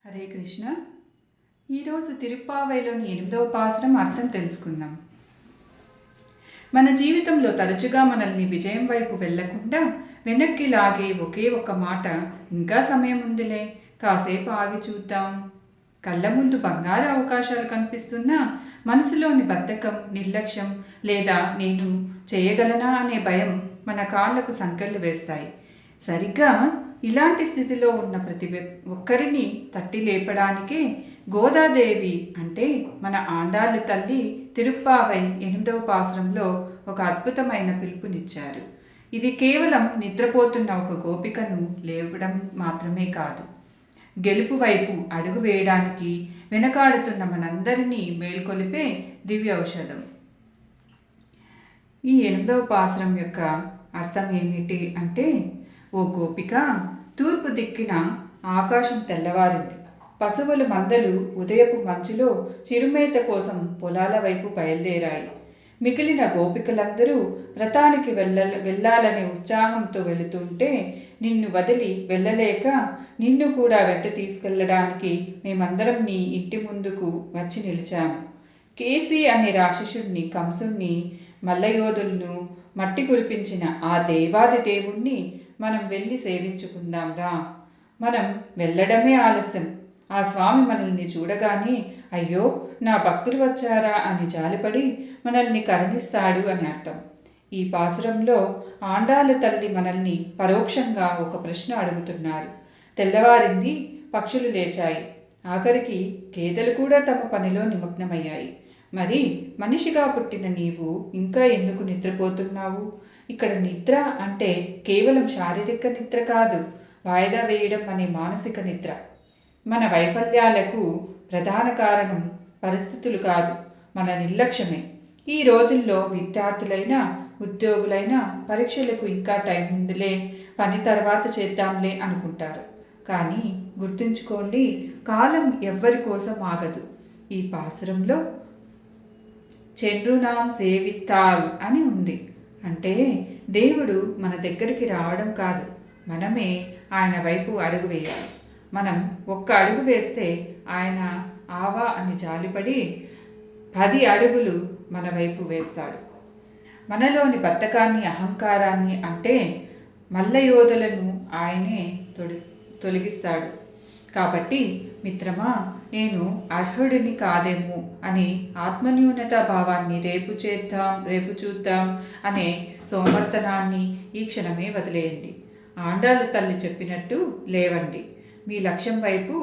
హరే కృష్ణ. ఈరోజు తిరుప్పావైలోని 8వ పాసురం అర్థం తెలుసుకుందాం. మన జీవితంలో తరచుగా మనల్ని విజయం వైపు వెళ్లకుండా వెనక్కి లాగే ఒకే ఒక్క మాట, ఇంకా సమయం ఉందిలే, కాసేపు ఆగి చూద్దాం. కళ్ళ ముందు బంగారు అవకాశాలు కనిపిస్తున్నా మనసులోని బద్ధకం, నిర్లక్ష్యం లేదా నేను చేయగలనా అనే భయం మన కాళ్లకు సంకెళ్ళు వేస్తాయి. సరిగ్గా ఇలాంటి స్థితిలో ఉన్న ప్రతి ఒక్కరిని తట్టి లేపడానికే గోదాదేవి అంటే మన ఆండాళ్ళ తల్లి తిరుప్పావై 8వ పాసురంలో ఒక అద్భుతమైన పిలుపునిచ్చారు. ఇది కేవలం నిద్రపోతున్న ఒక గోపికను లేవడం మాత్రమే కాదు, గెలుపు వైపు అడుగు వేయడానికి వెనకాడుతున్న మనందరినీ మేల్కొలిపే దివ్య ఔషధం. ఈ 8వ పాసురం యొక్క అర్థం ఏమిటి అంటే, ఓ గోపిక, తూర్పు దిక్కున ఆకాశం తెల్లవారింది. పశువుల మందలు ఉదయపు మంచులో చిరుమేత కోసం పొలాల వైపు బయలుదేరాయి. మిగిలిన గోపికలందరూ వ్రతానికి వెళ్ళాలనే ఉత్సాహంతో వెళుతుంటే నిన్ను వదిలి వెళ్ళలేక నిన్ను కూడా వెంట తీసుకెళ్ళడానికి మేమందరం నీ ఇంటి ముందుకు వచ్చి నిలిచాము. కేసి అనే రాక్షసుడిని, కంసుణ్ణి, మల్లయోధులను మట్టి కురిపించిన ఆ దేవాది దేవుణ్ణి మనం వెళ్ళి సేవించుకుందాం రా. మనం వెళ్ళడమే ఆలస్యం. ఆ స్వామి మనల్ని చూడగానే అయ్యో నా భక్తులు వచ్చారా అని జాలిపడి మనల్ని కరుణిస్తాడు అని అర్థం. ఈ పాసురంలో ఆండాళ్ళ తల్లి మనల్ని పరోక్షంగా ఒక ప్రశ్న అడుగుతున్నారు. తెల్లవారింది, పక్షులు లేచాయి, ఆఖరికి గేదెలు కూడా తమ పనిలో నిమగ్నమయ్యాయి. మరి మనిషిగా పుట్టిన నీవు ఇంకా ఎందుకు నిద్రపోతున్నావు? ఇక్కడ నిద్ర అంటే కేవలం శారీరక నిద్ర కాదు, వాయిదా వేయడం అనే మానసిక నిద్ర. మన వైఫల్యాలకు ప్రధాన కారణం పరిస్థితులు కాదు, మన నిర్లక్ష్యమే. ఈ రోజుల్లో విద్యార్థులైనా, ఉద్యోగులైనా పరీక్షలకు ఇంకా టైం ఉందిలే, పని తర్వాత చేద్దాంలే అనుకుంటారు. కానీ గుర్తుంచుకోండి, కాలం ఎవ్వరి కోసం ఆగదు. ఈ పాసురంలో చంద్రునాం సేవితాల్ అని ఉంది. అంటే దేవుడు మన దగ్గరికి రావడం కాదు, మనమే ఆయన వైపు అడుగు వేయాలి. మనం ఒక్క అడుగు వేస్తే ఆయన ఆవా అని జాలిపడి 10 అడుగులు మన వైపు వేస్తాడు. మనలోని బద్ధకాన్ని, అహంకారాన్ని అంటే మల్లయోధులను ఆయనే తొలగిస్తాడు. కాబట్టి మిత్రమా, నేను అర్హుడిని కాదేమో అని ఆత్మన్యూనతా భావాన్ని, రేపు చూద్దాం అనే సోమర్థనాన్ని ఈ క్షణమే వదిలేయండి. ఆండాళ్ళ తల్లి చెప్పినట్టు లేవండి, మీ లక్ష్యం వైపు